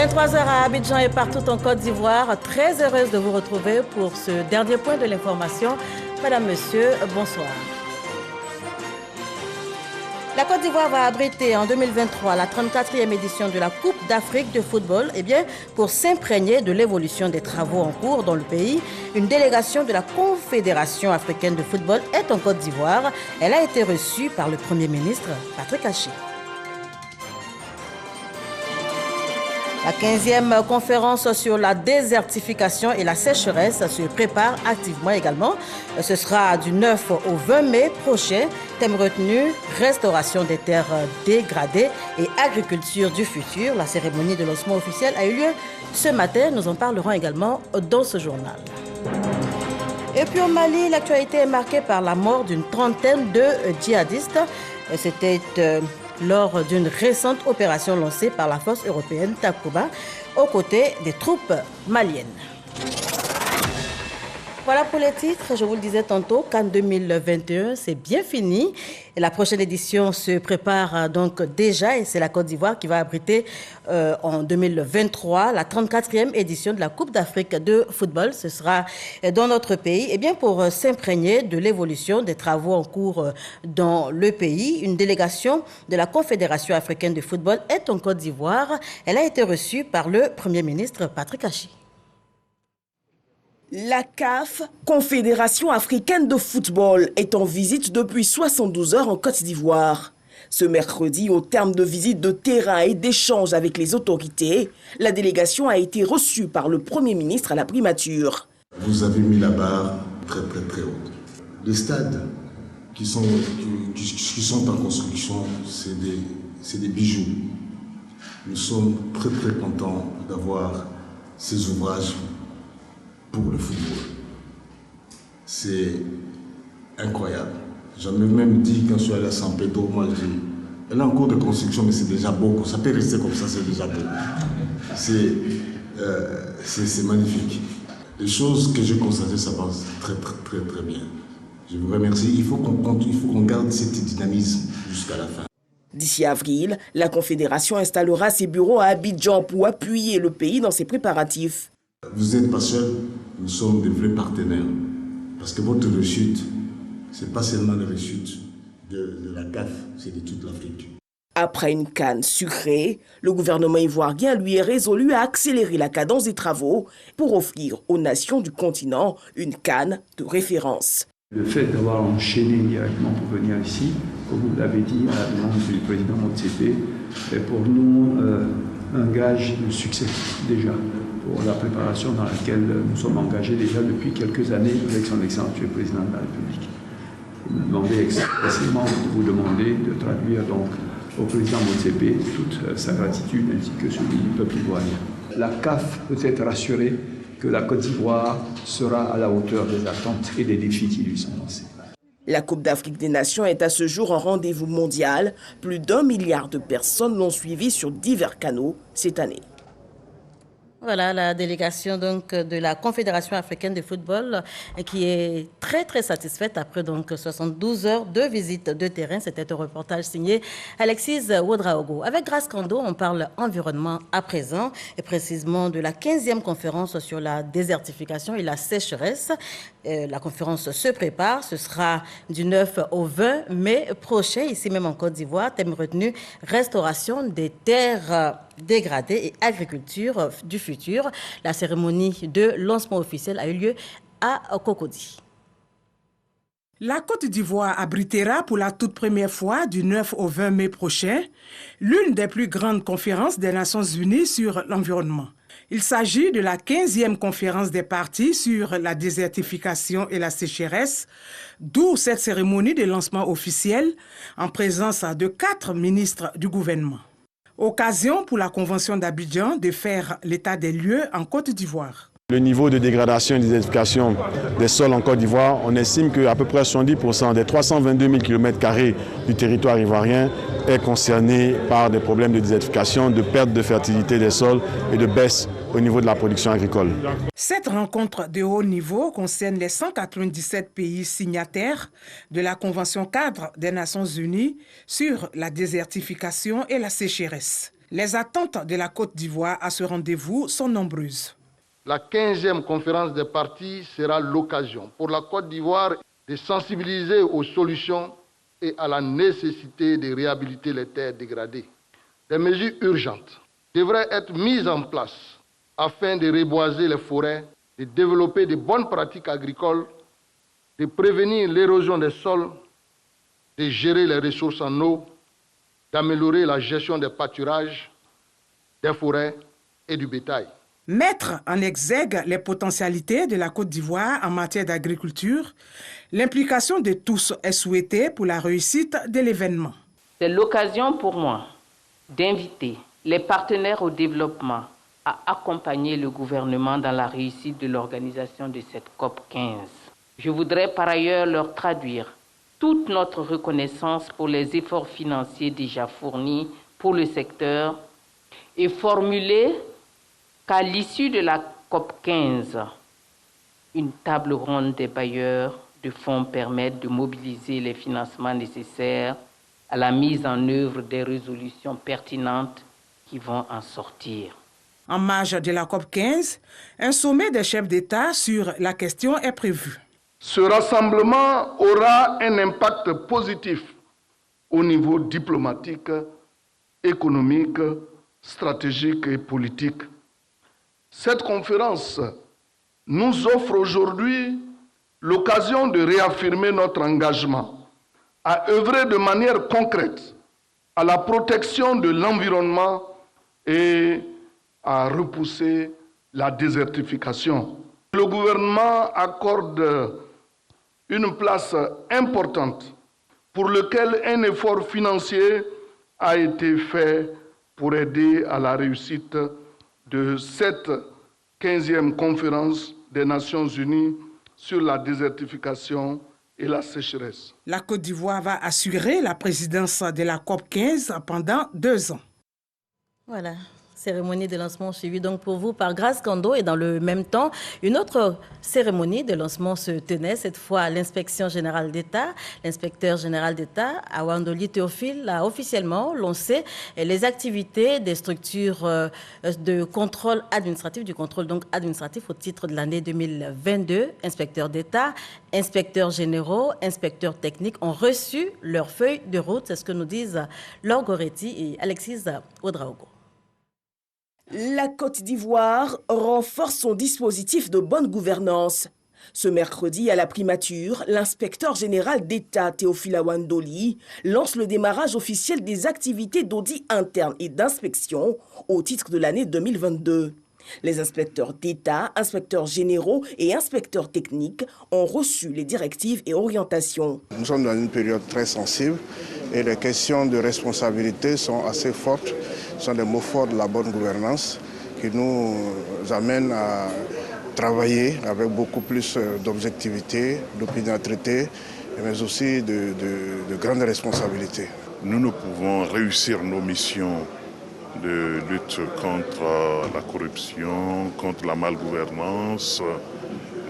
23 heures à Abidjan et partout en Côte d'Ivoire. Très heureuse de vous retrouver pour ce dernier point de l'information. Madame, Monsieur, bonsoir. La Côte d'Ivoire va abriter en 2023 la 34e édition de la Coupe d'Afrique de football. Pour s'imprégner de l'évolution des travaux en cours dans le pays, une délégation de la Confédération africaine de football est en Côte d'Ivoire. Elle a été reçue par le Premier ministre Patrick Achi. La 15e conférence sur la désertification et la sécheresse se prépare activement également. Ce sera du 9 au 20 mai prochain. Thème retenu, restauration des terres dégradées et agriculture du futur. La cérémonie de lancement officiel a eu lieu ce matin. Nous en parlerons également dans ce journal. Et puis au Mali, l'actualité est marquée par la mort d'une trentaine de djihadistes. C'était lors d'une récente opération lancée par la force européenne Takuba aux côtés des troupes maliennes. Voilà pour les titres. Je vous le disais tantôt, CAN 2021, c'est bien fini. Et la prochaine édition se prépare donc déjà et c'est la Côte d'Ivoire qui va abriter en 2023 la 34e édition de la Coupe d'Afrique de football. Ce sera dans notre pays. Et bien pour s'imprégner de l'évolution des travaux en cours dans le pays, une délégation de la Confédération africaine de football est en Côte d'Ivoire. Elle a été reçue par le Premier ministre Patrick Achi. La CAF, Confédération africaine de football, est en visite depuis 72 heures en Côte d'Ivoire. Ce mercredi, au terme de visites de terrain et d'échanges avec les autorités, la délégation a été reçue par le Premier ministre à la primature. Vous avez mis la barre très haute. Les stades qui sont en construction, c'est des bijoux. Nous sommes très contents d'avoir ces ouvrages pour le football. C'est incroyable. J'en ai même dit quand je suis allé à San Pedro, moi je dis, elle est en cours de construction, mais c'est déjà beau. Ça peut rester comme ça, c'est déjà beau. C'est magnifique. Les choses que j'ai constatées, ça passe très bien. Je vous remercie. Il faut qu'on garde cet dynamisme jusqu'à la fin. D'ici avril, la Confédération installera ses bureaux à Abidjan pour appuyer le pays dans ses préparatifs. Vous n'êtes pas seul, nous sommes des vrais partenaires. Parce que votre réussite, ce n'est pas seulement la réussite de la CAF, c'est de toute l'Afrique. Après une CAN sucrée, le gouvernement ivoirien lui est résolu à accélérer la cadence des travaux pour offrir aux nations du continent une CAN de référence. Le fait d'avoir enchaîné directement pour venir ici, comme vous l'avez dit à la demande du président Motsepe, est pour nous un gage de succès déjà pour la préparation dans laquelle nous sommes engagés déjà depuis quelques années avec son Excellence le Président de la République. Il m'a demandé expressément de vous demander de traduire donc au président Motsepe toute sa gratitude ainsi que celui du peuple ivoirien. La CAF peut être rassurée que la Côte d'Ivoire sera à la hauteur des attentes et des défis qui lui sont lancés. La Coupe d'Afrique des Nations est à ce jour un rendez-vous mondial. Plus d'1 milliard de personnes l'ont suivi sur divers canaux cette année. Voilà la délégation donc de la Confédération africaine de football qui est très satisfaite après donc 72 heures de visite de terrain. C'était un reportage signé Alexis Ouedraogo. Avec Grace Kando, on parle environnement à présent et précisément de la 15e conférence sur la désertification et la sécheresse. La conférence se prépare, ce sera du 9 au 20 mai prochain, ici même en Côte d'Ivoire. Thème retenu, restauration des terres dégradées et agriculture du futur. La cérémonie de lancement officiel a eu lieu à Cocody. La Côte d'Ivoire abritera pour la toute première fois du 9 au 20 mai prochain l'une des plus grandes conférences des Nations Unies sur l'environnement. Il s'agit de la 15e conférence des parties sur la désertification et la sécheresse, d'où cette cérémonie de lancement officiel en présence de 4 ministres du gouvernement. Occasion pour la Convention d'Abidjan de faire l'état des lieux en Côte d'Ivoire. Le niveau de dégradation et de désertification des sols en Côte d'Ivoire, on estime qu'à peu près 70% des 322 000 km² du territoire ivoirien est concerné par des problèmes de désertification, de perte de fertilité des sols et de baisse au niveau de la production agricole. Cette rencontre de haut niveau concerne les 197 pays signataires de la Convention cadre des Nations Unies sur la désertification et la sécheresse. Les attentes de la Côte d'Ivoire à ce rendez-vous sont nombreuses. La 15e conférence des parties sera l'occasion pour la Côte d'Ivoire de sensibiliser aux solutions et à la nécessité de réhabiliter les terres dégradées. Des mesures urgentes devraient être mises en place afin de reboiser les forêts, de développer de bonnes pratiques agricoles, de prévenir l'érosion des sols, de gérer les ressources en eau, d'améliorer la gestion des pâturages, des forêts et du bétail. Mettre en exergue les potentialités de la Côte d'Ivoire en matière d'agriculture, l'implication de tous est souhaitée pour la réussite de l'événement. C'est l'occasion pour moi d'inviter les partenaires au développement à accompagner le gouvernement dans la réussite de l'organisation de cette COP 15. Je voudrais par ailleurs leur traduire toute notre reconnaissance pour les efforts financiers déjà fournis pour le secteur et formuler qu'à l'issue de la COP 15, une table ronde des bailleurs de fonds permette de mobiliser les financements nécessaires à la mise en œuvre des résolutions pertinentes qui vont en sortir. En marge de la COP 15, un sommet des chefs d'État sur la question est prévu. Ce rassemblement aura un impact positif au niveau diplomatique, économique, stratégique et politique. Cette conférence nous offre aujourd'hui l'occasion de réaffirmer notre engagement à œuvrer de manière concrète à la protection de l'environnement et à repousser la désertification. Le gouvernement accorde une place importante pour lequel un effort financier a été fait pour aider à la réussite de cette 15e conférence des Nations Unies sur la désertification et la sécheresse. La Côte d'Ivoire va assurer la présidence de la COP 15 pendant 2 ans. Voilà. Cérémonie de lancement suivie donc pour vous par Grace Kando et dans le même temps, une autre cérémonie de lancement se tenait, cette fois à l'inspection générale d'État. L'inspecteur général d'État, Awandoli Théophile, a officiellement lancé les activités des structures de contrôle administratif, du contrôle donc administratif au titre de l'année 2022. Inspecteurs d'État, inspecteurs généraux, inspecteurs techniques ont reçu leur feuille de route. C'est ce que nous disent Laure Goretti et Alexis Ouedraogo. La Côte d'Ivoire renforce son dispositif de bonne gouvernance. Ce mercredi, à la primature, l'inspecteur général d'État Théophile Awandoli lance le démarrage officiel des activités d'audit interne et d'inspection au titre de l'année 2022. Les inspecteurs d'État, inspecteurs généraux et inspecteurs techniques ont reçu les directives et orientations. Nous sommes dans une période très sensible et les questions de responsabilité sont assez fortes. Ce sont des mots forts de la bonne gouvernance qui nous amènent à travailler avec beaucoup plus d'objectivité, d'opiniâtreté, mais aussi de grandes responsabilités. Nous ne pouvons réussir nos missions de lutte contre la corruption, contre la malgouvernance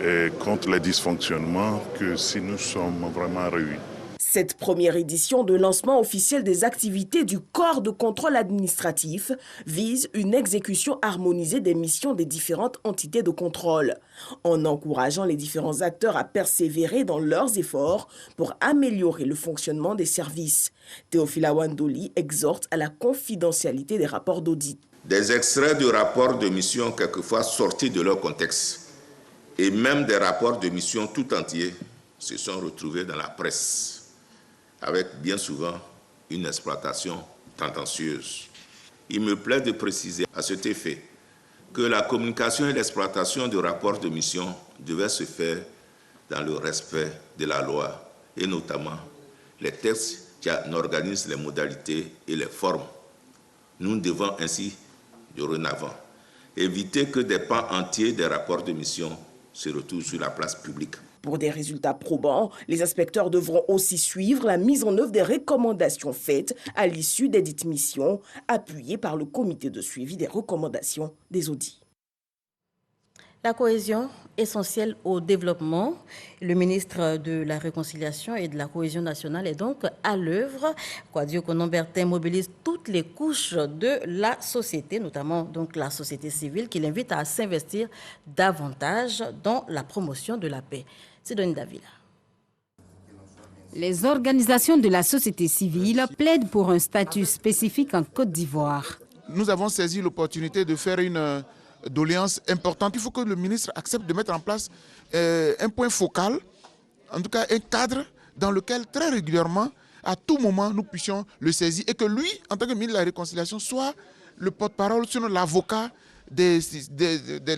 et contre les dysfonctionnements que si nous sommes vraiment réunis. Cette première édition de lancement officiel des activités du corps de contrôle administratif vise une exécution harmonisée des missions des différentes entités de contrôle, en encourageant les différents acteurs à persévérer dans leurs efforts pour améliorer le fonctionnement des services. Théophile Awandoli exhorte à la confidentialité des rapports d'audit. Des extraits de rapports de mission quelquefois sortis de leur contexte et même des rapports de mission tout entiers se sont retrouvés dans la presse, avec bien souvent une exploitation tendancieuse. Il me plaît de préciser à cet effet que la communication et l'exploitation de rapports de mission devaient se faire dans le respect de la loi et notamment les textes qui en organisent les modalités et les formes. Nous devons ainsi, dorénavant, éviter que des pans entiers des rapports de mission se retrouvent sur la place publique. Pour des résultats probants, les inspecteurs devront aussi suivre la mise en œuvre des recommandations faites à l'issue des dites missions, appuyées par le comité de suivi des recommandations des audits. La cohésion essentielle au développement. Le ministre de la Réconciliation et de la Cohésion nationale est donc à l'œuvre. Kwadwo Konon-Bertin mobilise toutes les couches de la société, notamment donc la société civile, qui l'invite à s'investir davantage dans la promotion de la paix. Sidonie Davila. Les organisations de la société civile plaident pour un statut spécifique en Côte d'Ivoire. Nous avons saisi l'opportunité de faire une doléance importante. Il faut que le ministre accepte de mettre en place un point focal, en tout cas un cadre dans lequel très régulièrement, à tout moment, nous puissions le saisir et que lui, en tant que ministre de la Réconciliation, soit le porte-parole, sinon l'avocat de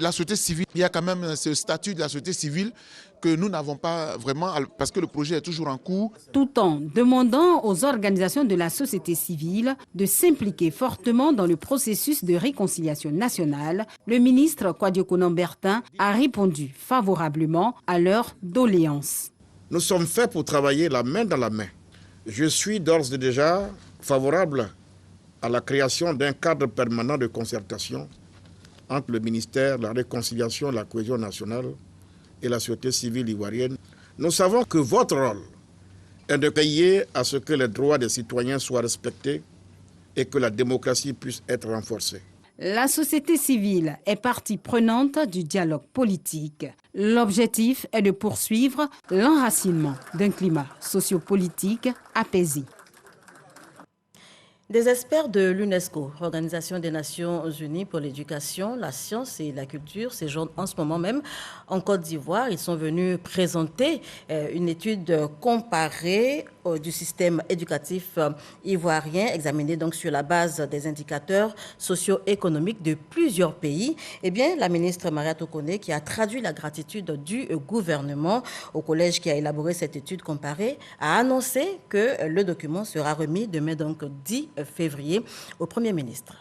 la société civile. Il y a quand même ce statut de la société civile que nous n'avons pas vraiment parce que le projet est toujours en cours. Tout en demandant aux organisations de la société civile de s'impliquer fortement dans le processus de réconciliation nationale, le ministre Kwadwo Konon-Bertin a répondu favorablement à leurs doléances. Nous sommes faits pour travailler la main dans la main. Je suis d'ores et déjà favorable à la création d'un cadre permanent de concertation entre le ministère de la Réconciliation et de la Cohésion nationale et la société civile ivoirienne. Nous savons que votre rôle est de veiller à ce que les droits des citoyens soient respectés et que la démocratie puisse être renforcée. La société civile est partie prenante du dialogue politique. L'objectif est de poursuivre l'enracinement d'un climat sociopolitique apaisé. Des experts de l'UNESCO, Organisation des Nations Unies pour l'éducation, la science et la culture, séjournent en ce moment même en Côte d'Ivoire. Ils sont venus présenter une étude comparée du système éducatif ivoirien, examinée donc sur la base des indicateurs socio-économiques de plusieurs pays. Eh bien, la ministre Maria Tokone, qui a traduit la gratitude du gouvernement au collège qui a élaboré cette étude comparée, a annoncé que le document sera remis demain, donc 10 février, au Premier ministre.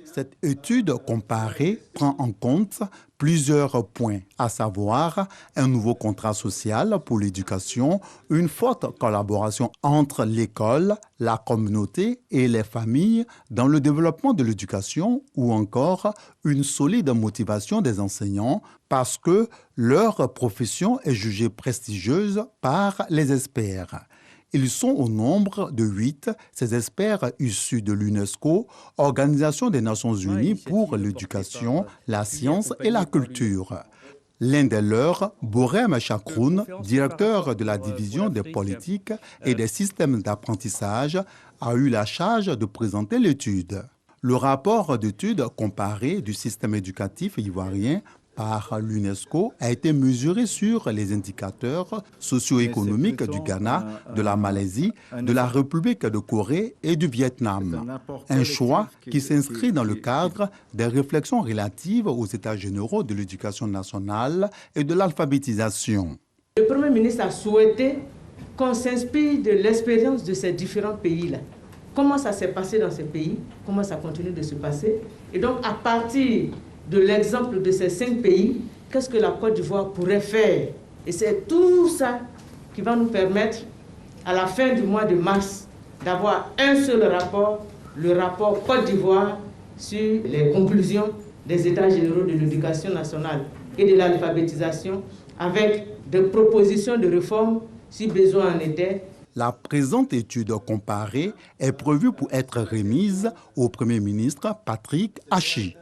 Cette étude comparée prend en compte plusieurs points, à savoir un nouveau contrat social pour l'éducation, une forte collaboration entre l'école, la communauté et les familles dans le développement de l'éducation ou encore une solide motivation des enseignants parce que leur profession est jugée prestigieuse par les experts. Ils sont au nombre de 8, ces experts issus de l'UNESCO, Organisation des Nations Unies pour l'éducation, la science et la culture. L'un de leurs, Borem Chakroun, directeur de la division des politiques et des systèmes d'apprentissage, a eu la charge de présenter l'étude. Le rapport d'étude comparé du système éducatif ivoirien par l'UNESCO a été mesuré sur les indicateurs socio-économiques du Ghana, de la Malaisie, de la République de Corée et du Vietnam. Un choix qui s'inscrit dans le cadre des réflexions relatives aux états généraux de l'éducation nationale et de l'alphabétisation. Le Premier ministre a souhaité qu'on s'inspire de l'expérience de ces différents pays-là. Comment ça s'est passé dans ces pays, comment ça continue de se passer. Et donc, à partir de l'exemple de ces 5 pays, qu'est-ce que la Côte d'Ivoire pourrait faire? Et c'est tout ça qui va nous permettre, à la fin du mois de mars, d'avoir un seul rapport, le rapport Côte d'Ivoire sur les conclusions des États généraux de l'éducation nationale et de l'alphabétisation, avec des propositions de réforme, si besoin en était. La présente étude comparée est prévue pour être remise au Premier ministre Patrick Achi.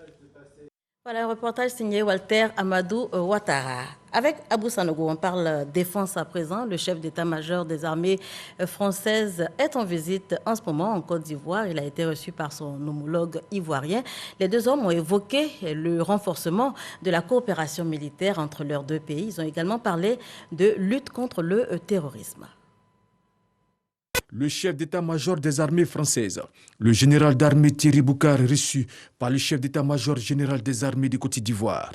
Voilà un reportage signé Walter Amadou Ouattara. Avec Abou Sanogo, on parle défense à présent. Le chef d'état-major des armées françaises est en visite en ce moment en Côte d'Ivoire. Il a été reçu par son homologue ivoirien. Les deux hommes ont évoqué le renforcement de la coopération militaire entre leurs deux pays. Ils ont également parlé de lutte contre le terrorisme. Le chef d'état-major des armées françaises, le général d'armée Thierry Boucard, reçu par le chef d'état-major général des armées de Côte d'Ivoire.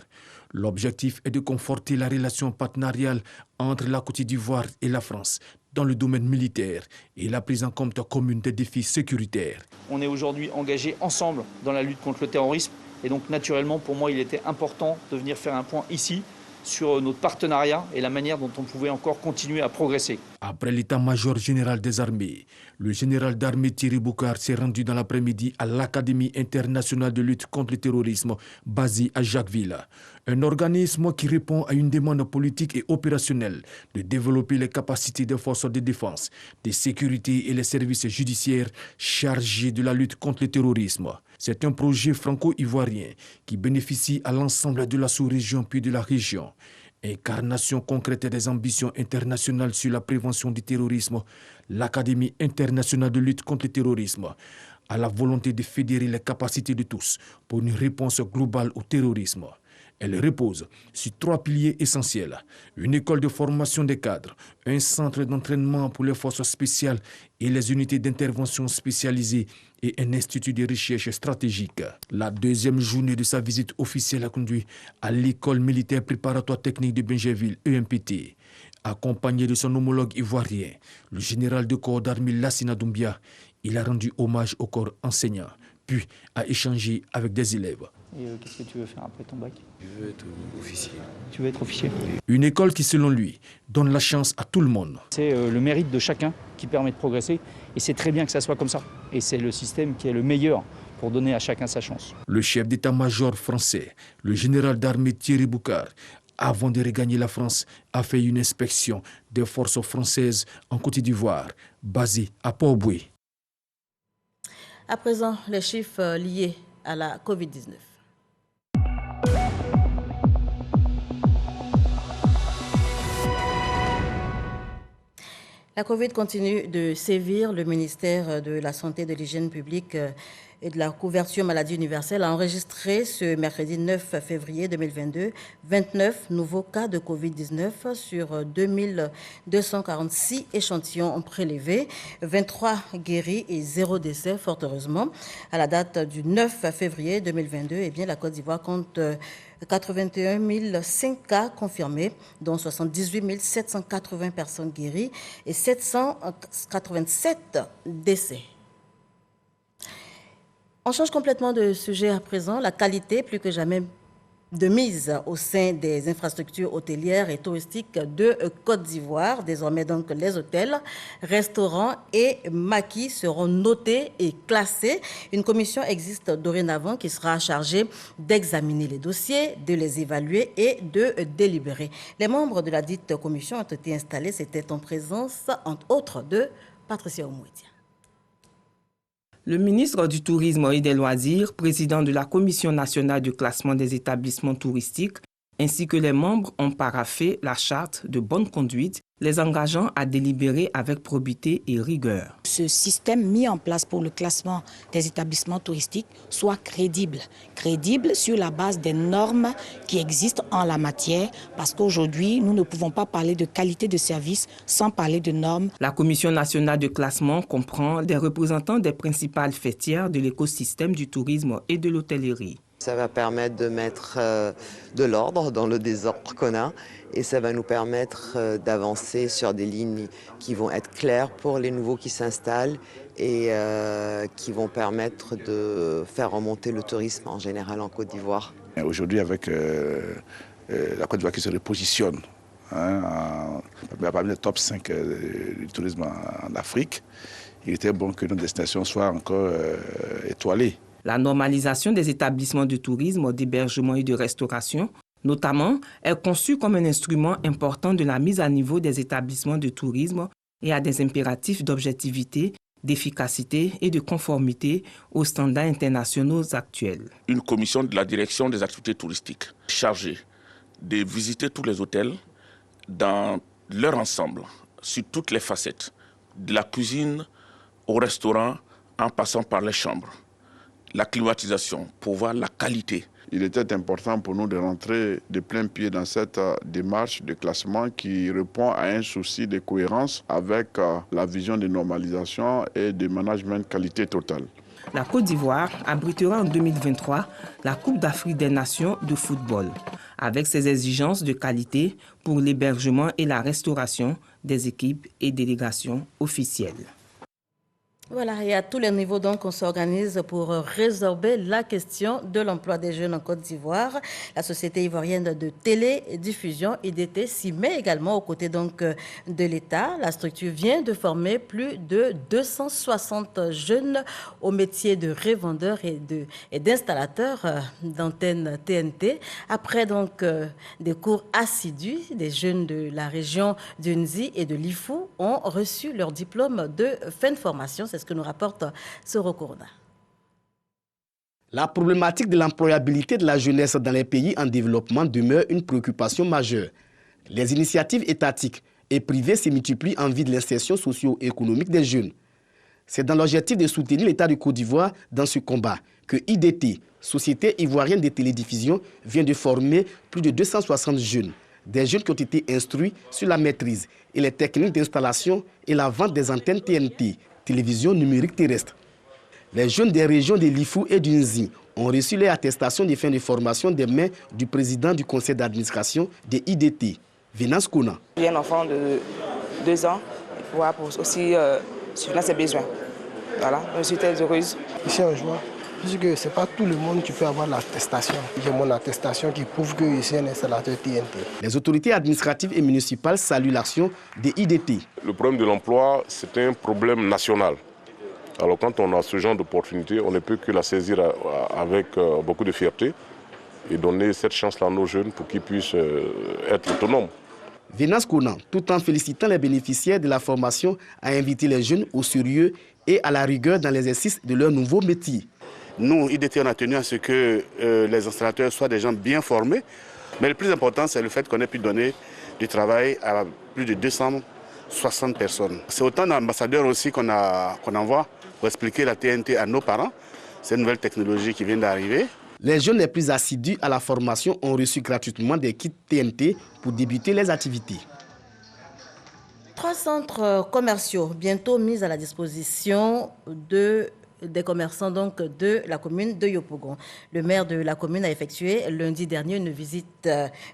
L'objectif est de conforter la relation partenariale entre la Côte d'Ivoire et la France dans le domaine militaire et la prise en compte commune des défis sécuritaires. On est aujourd'hui engagés ensemble dans la lutte contre le terrorisme et donc naturellement pour moi il était important de venir faire un point ici sur notre partenariat et la manière dont on pouvait encore continuer à progresser. Après l'état-major général des armées, le général d'armée Thierry Boucard s'est rendu dans l'après-midi à l'Académie internationale de lutte contre le terrorisme basée à Jacquesville. Un organisme qui répond à une demande politique et opérationnelle de développer les capacités des forces de défense, de sécurité et les services judiciaires chargés de la lutte contre le terrorisme. C'est un projet franco-ivoirien qui bénéficie à l'ensemble de la sous-région puis de la région. Incarnation concrète des ambitions internationales sur la prévention du terrorisme, l'Académie internationale de lutte contre le terrorisme a la volonté de fédérer les capacités de tous pour une réponse globale au terrorisme. Elle repose sur 3 piliers essentiels: une école de formation des cadres, un centre d'entraînement pour les forces spéciales et les unités d'intervention spécialisées et un institut de recherche stratégique. La deuxième journée de sa visite officielle a conduit à l'école militaire préparatoire technique de Bingerville, EMPT. Accompagné de son homologue ivoirien, le général de corps d'armée Lassina Doumbia, il a rendu hommage au corps enseignant, puis a échangé avec des élèves. Et qu'est-ce que tu veux faire après ton bac? Je veux être officier. Tu veux être officier? Une école qui, selon lui, donne la chance à tout le monde. C'est le mérite de chacun qui permet de progresser et c'est très bien que ça soit comme ça. Et c'est le système qui est le meilleur pour donner à chacun sa chance. Le chef d'état-major français, le général d'armée Thierry Boucard, avant de regagner la France, a fait une inspection des forces françaises en Côte d'Ivoire, basées à Port-Boué. À présent, les chiffres liés à la Covid-19. La Covid continue de sévir. Le ministère de la Santé et de l'Hygiène publique et de la couverture maladie universelle a enregistré ce mercredi 9 février 2022 29 nouveaux cas de Covid-19 sur 2246 échantillons prélevés, 23 guéris et 0 décès, fort heureusement. À la date du 9 février 2022, eh bien, la Côte d'Ivoire compte 81 005 cas confirmés, dont 78 780 personnes guéries et 787 décès. On change complètement de sujet à présent. La qualité, plus que jamais de mise au sein des infrastructures hôtelières et touristiques de Côte d'Ivoire. Désormais, donc, les hôtels, restaurants et maquis seront notés et classés. Une commission existe dorénavant qui sera chargée d'examiner les dossiers, de les évaluer et de délibérer. Les membres de la dite commission ont été installés. C'était en présence, entre autres, de Patricia Oumouetia. Le ministre du Tourisme et des Loisirs, président de la Commission nationale de classement des établissements touristiques, ainsi que les membres ont paraphé la charte de bonne conduite, les engageant à délibérer avec probité et rigueur. Ce système mis en place pour le classement des établissements touristiques soit crédible. Crédible sur la base des normes qui existent en la matière, parce qu'aujourd'hui, nous ne pouvons pas parler de qualité de service sans parler de normes. La Commission nationale de classement comprend des représentants des principales fêtières de l'écosystème du tourisme et de l'hôtellerie. Ça va permettre de mettre de l'ordre dans le désordre qu'on a et ça va nous permettre d'avancer sur des lignes qui vont être claires pour les nouveaux qui s'installent et qui vont permettre de faire remonter le tourisme en général en Côte d'Ivoire. Aujourd'hui, avec la Côte d'Ivoire qui se repositionne parmi les top 5 du tourisme en Afrique, il était bon que nos destinations soient encore étoilées. La normalisation des établissements de tourisme, d'hébergement et de restauration, notamment, est conçue comme un instrument important de la mise à niveau des établissements de tourisme et a des impératifs d'objectivité, d'efficacité et de conformité aux standards internationaux actuels. Une commission de la direction des activités touristiques chargée de visiter tous les hôtels dans leur ensemble, sur toutes les facettes, de la cuisine au restaurant en passant par les chambres. La climatisation, pour voir la qualité. Il était important pour nous de rentrer de plein pied dans cette démarche de classement qui répond à un souci de cohérence avec la vision de normalisation et de management qualité totale. La Côte d'Ivoire abritera en 2023 la Coupe d'Afrique des Nations de football, avec ses exigences de qualité pour l'hébergement et la restauration des équipes et délégations officielles. Voilà, et à tous les niveaux, donc, on s'organise pour résorber la question de l'emploi des jeunes en Côte d'Ivoire. La Société ivoirienne de télédiffusion, IDT, s'y met également aux côtés donc, de l'État. La structure vient de former plus de 260 jeunes au métier de revendeurs et d'installateurs d'antennes TNT. Après donc des cours assidus, des jeunes de la région de Nzi et de Lifou ont reçu leur diplôme de fin de formation. C'est ce que nous rapporte Sorokorda. La problématique de l'employabilité de la jeunesse dans les pays en développement demeure une préoccupation majeure. Les initiatives étatiques et privées se multiplient en vue de l'insertion socio-économique des jeunes. C'est dans l'objectif de soutenir l'État de Côte d'Ivoire dans ce combat que IDT, Société ivoirienne de télédiffusion, vient de former plus de 260 jeunes. Des jeunes qui ont été instruits sur la maîtrise et les techniques d'installation et la vente des antennes TNT, télévision numérique terrestre. Les jeunes des régions de Lifou et d'Unzi ont reçu leur attestation de fin de formation des mains du président du conseil d'administration de IDT, Venance Kona. J'ai un enfant de 2 ans pour aussi subvenir ses besoins. Voilà, je suis très heureuse. Ici en joie, puisque ce n'est pas tout le monde qui peut avoir l'attestation. J'ai mon attestation qui prouve que je suis un installateur TNT. Les autorités administratives et municipales saluent l'action des IDT. Le problème de l'emploi, c'est un problème national. Alors quand on a ce genre d'opportunité, on ne peut que la saisir avec beaucoup de fierté et donner cette chance-là à nos jeunes pour qu'ils puissent être autonomes. Venance Kona, tout en félicitant les bénéficiaires de la formation, a invité les jeunes au sérieux et à la rigueur dans l'exercice de leur nouveau métier. Nous, IDT, on a tenu à ce que les installateurs soient des gens bien formés. Mais le plus important, c'est le fait qu'on ait pu donner du travail à plus de 260 personnes. C'est autant d'ambassadeurs aussi qu'on envoie pour expliquer la TNT à nos parents. C'est une nouvelle technologie qui vient d'arriver. Les jeunes les plus assidus à la formation ont reçu gratuitement des kits TNT pour débuter les activités. 3 centres commerciaux bientôt mis à la disposition des commerçants donc de la commune de Yopougon. Le maire de la commune a effectué lundi dernier une visite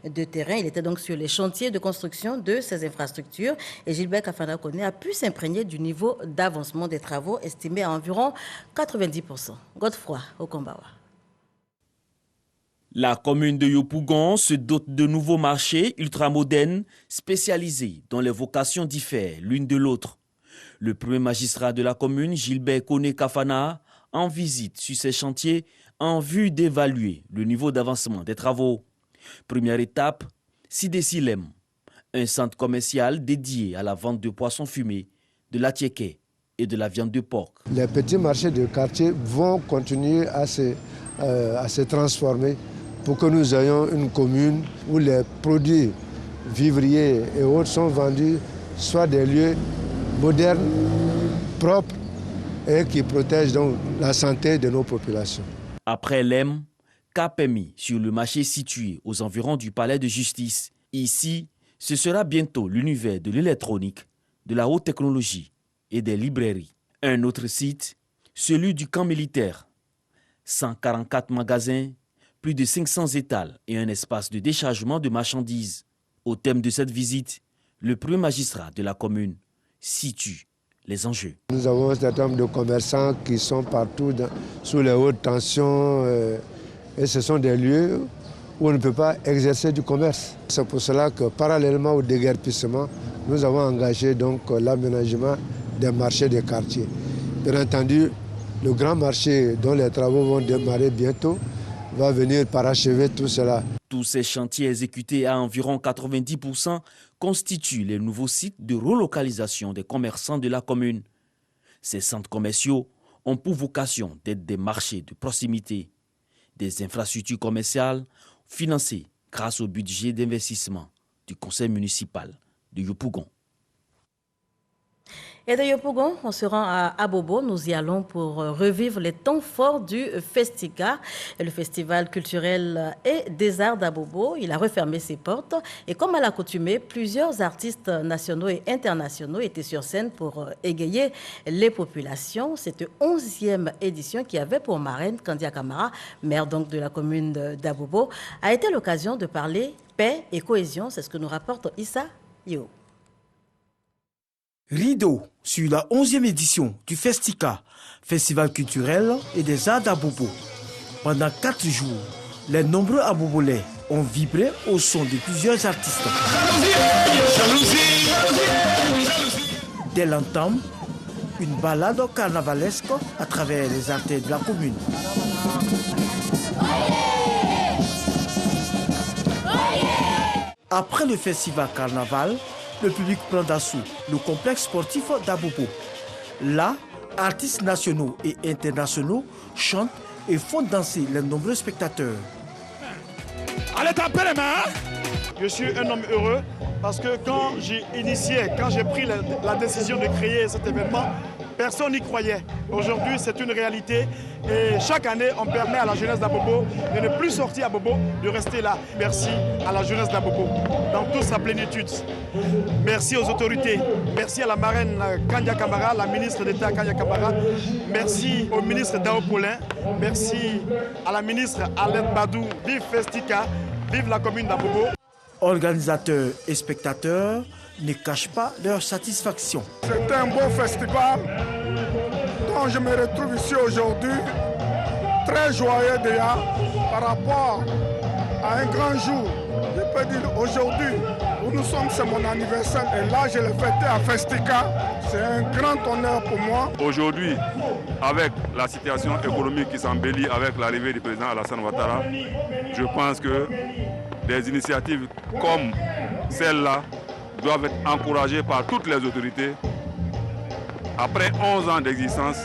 de terrain. Il était donc sur les chantiers de construction de ces infrastructures et Gilbert Kafana Koné a pu s'imprégner du niveau d'avancement des travaux estimé à environ 90%. Godefroy Okombawa. La commune de Yopougon se dote de nouveaux marchés ultramodernes spécialisés dont les vocations diffèrent l'une de l'autre. Le premier magistrat de la commune, Gilbert Koné Kafana, en visite sur ces chantiers en vue d'évaluer le niveau d'avancement des travaux. Première étape, Sidé-Silem, un centre commercial dédié à la vente de poissons fumés, de la tiéké et de la viande de porc. Les petits marchés de quartier vont continuer à se transformer pour que nous ayons une commune où les produits vivriers et autres sont vendus, soit des lieux modernes, propres et qui protègent donc la santé de nos populations. Après l'EM, cap est mis sur le marché situé aux environs du palais de justice. Ici, ce sera bientôt l'univers de l'électronique, de la haute technologie et des librairies. Un autre site, celui du camp militaire. 144 magasins, plus de 500 étals et un espace de déchargement de marchandises. Au thème de cette visite, le premier magistrat de la commune situe les enjeux. Nous avons un certain nombre de commerçants qui sont partout sous les hautes tensions et ce sont des lieux où on ne peut pas exercer du commerce. C'est pour cela que parallèlement au déguerpissement, nous avons engagé donc l'aménagement des marchés des quartiers. Bien entendu, le grand marché dont les travaux vont démarrer bientôt va venir parachever tout cela. Tous ces chantiers exécutés à environ 90% constituent les nouveaux sites de relocalisation des commerçants de la commune. Ces centres commerciaux ont pour vocation d'être des marchés de proximité, des infrastructures commerciales financées grâce au budget d'investissement du conseil municipal de Yopougon. Et de Yopougon, on se rend à Abobo. Nous y allons pour revivre les temps forts du Festica, le festival culturel et des arts d'Abobo. Il a refermé ses portes et comme à l'accoutumée, plusieurs artistes nationaux et internationaux étaient sur scène pour égayer les populations. Cette 11e édition qui avait pour marraine Kandia Kamara, maire donc de la commune d'Abobo, a été l'occasion de parler paix et cohésion. C'est ce que nous rapporte Issa Yo. Rideau sur la 11e édition du Festica, Festival culturel et des arts d'Abobo. Pendant 4 jours, les nombreux Abobolais ont vibré au son de plusieurs artistes. Dès l'entame, une balade carnavalesque à travers les artères de la commune. Après le festival carnaval, le public prend d'assaut le complexe sportif d'Abobo. Là, artistes nationaux et internationaux chantent et font danser les nombreux spectateurs. Allez taper les mains! Je suis un homme heureux parce que quand j'ai pris la décision de créer cet événement, personne n'y croyait. Aujourd'hui, c'est une réalité et chaque année, on permet à la jeunesse d'Abobo de ne plus sortir à Bobo, de rester là. Merci à la jeunesse d'Abobo dans toute sa plénitude. Merci aux autorités. Merci à la marraine Kandia Kamara, la ministre d'État Kandia Kamara. Merci au ministre Dao Paulin. Merci à la ministre Alette Badou. Vive Festica, vive la commune d'Abobo. Organisateurs et spectateurs ne cachent pas leur satisfaction. C'est un beau festival dont je me retrouve ici aujourd'hui, très joyeux déjà par rapport à un grand jour. Je peux dire aujourd'hui où nous sommes, c'est mon anniversaire et là je l'ai fêté à Festica. C'est un grand honneur pour moi. Aujourd'hui, avec la situation économique qui s'embellit avec l'arrivée du président Alassane Ouattara, je pense que des initiatives comme celle-là doivent être encouragées par toutes les autorités. Après 11 ans d'existence.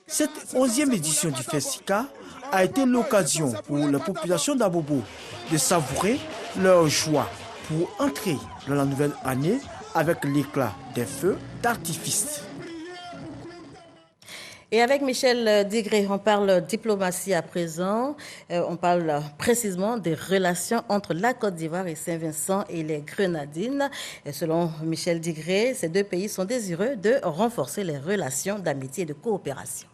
Cette 11e édition du Festica a été l'occasion pour la population d'Abobo de savourer leur joie pour entrer dans la nouvelle année avec l'éclat des feux d'artifice. Et avec Michel Digré, on parle diplomatie à présent. On parle précisément des relations entre la Côte d'Ivoire et Saint-Vincent et les Grenadines. Et selon Michel Digré, ces deux pays sont désireux de renforcer les relations d'amitié et de coopération.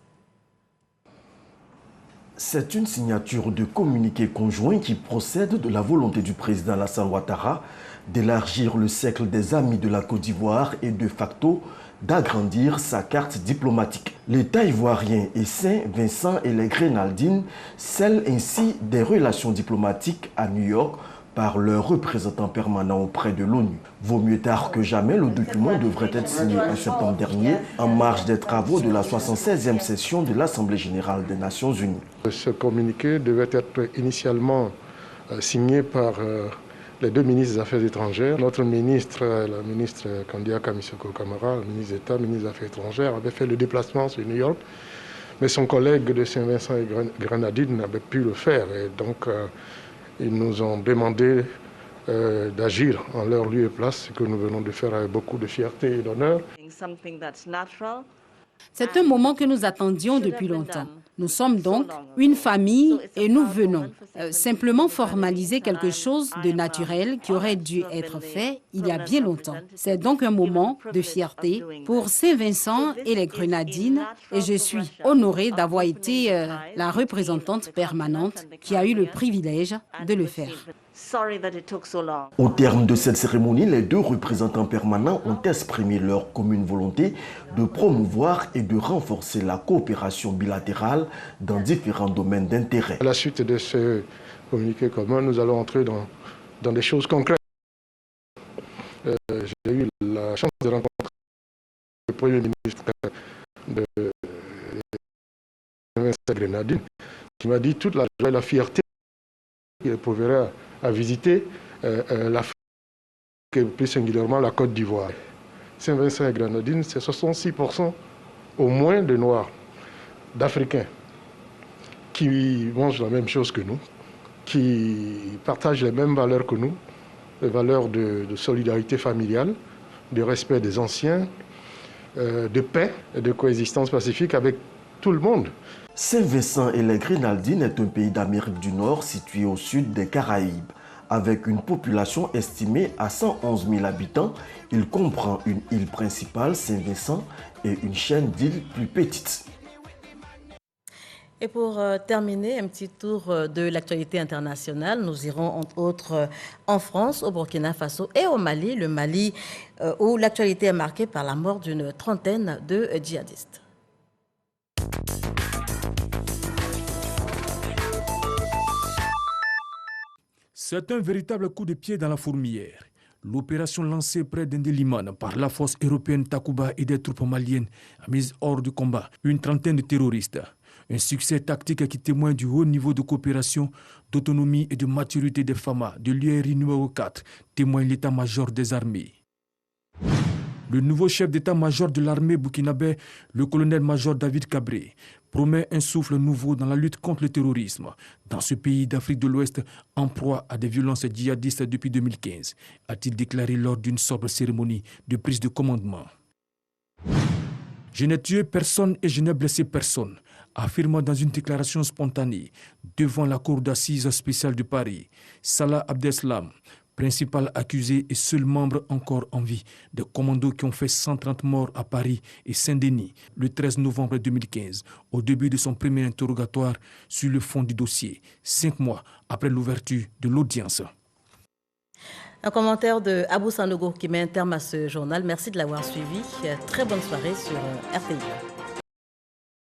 C'est une signature de communiqué conjoint qui procède de la volonté du président Alassane Ouattara d'élargir le cercle des amis de la Côte d'Ivoire et de facto d'agrandir sa carte diplomatique. L'État ivoirien et Saint-Vincent et les Grenadines scellent ainsi des relations diplomatiques à New York par leur représentant permanent auprès de l'ONU. Vaut mieux tard que jamais, le document devrait être signé en septembre dernier en marge des travaux de la 76e session de l'Assemblée générale des Nations unies. Ce communiqué devait être initialement signé par les deux ministres des Affaires étrangères. Notre ministre, la ministre Kandia Kamisoko Kamara, le ministre d'État, ministre des Affaires étrangères, avait fait le déplacement sur New York, mais son collègue de Saint-Vincent et Grenadines n'avait pu le faire. Et donc, ils nous ont demandé d'agir en leur lieu et place, ce que nous venons de faire avec beaucoup de fierté et d'honneur. C'est un moment que nous attendions depuis longtemps. Nous sommes donc une famille et nous venons simplement formaliser quelque chose de naturel qui aurait dû être fait il y a bien longtemps. C'est donc un moment de fierté pour Saint-Vincent et les Grenadines et je suis honorée d'avoir été la représentante permanente qui a eu le privilège de le faire. Au terme de cette cérémonie, les deux représentants permanents ont exprimé leur commune volonté de promouvoir et de renforcer la coopération bilatérale dans différents domaines d'intérêt. À la suite de ce communiqué commun, nous allons entrer dans des choses concrètes. J'ai eu la chance de rencontrer le Premier ministre de la Grenadine qui m'a dit toute la joie et la fierté qu'il éprouverait à visiter l'Afrique et plus singulièrement la Côte d'Ivoire. Saint-Vincent et Grenadines, c'est 66% au moins de Noirs, d'Africains, qui mangent la même chose que nous, qui partagent les mêmes valeurs que nous, les valeurs de solidarité familiale, de respect des anciens, de paix et de coexistence pacifique avec tout le monde. Saint-Vincent et les Grenadines est un pays d'Amérique du Nord situé au sud des Caraïbes. Avec une population estimée à 111 000 habitants, il comprend une île principale, Saint-Vincent, et une chaîne d'îles plus petites. Et pour terminer, un petit tour de l'actualité internationale. Nous irons entre autres en France, au Burkina Faso et au Mali. Le Mali où l'actualité est marquée par la mort d'une trentaine de djihadistes. C'est un véritable coup de pied dans la fourmilière. L'opération lancée près d'Indélimane par la force européenne Takuba et des troupes maliennes a mis hors de combat une trentaine de terroristes. Un succès tactique qui témoigne du haut niveau de coopération, d'autonomie et de maturité des FAMA de l'URI numéro 4, témoigne l'état-major des armées. Le nouveau chef d'état-major de l'armée burkinabé, le colonel-major David Cabré, promet un souffle nouveau dans la lutte contre le terrorisme dans ce pays d'Afrique de l'Ouest en proie à des violences djihadistes depuis 2015, a-t-il déclaré lors d'une sobre cérémonie de prise de commandement. Je n'ai tué personne et je n'ai blessé personne, affirmant dans une déclaration spontanée devant la cour d'assises spéciale de Paris, Salah Abdeslam, principal accusé et seul membre encore en vie des commandos qui ont fait 130 morts à Paris et Saint-Denis le 13 novembre 2015, au début de son premier interrogatoire sur le fond du dossier, 5 mois après l'ouverture de l'audience. Un commentaire de Abou Sanogo qui met un terme à ce journal. Merci de l'avoir suivi. Très bonne soirée sur RTI.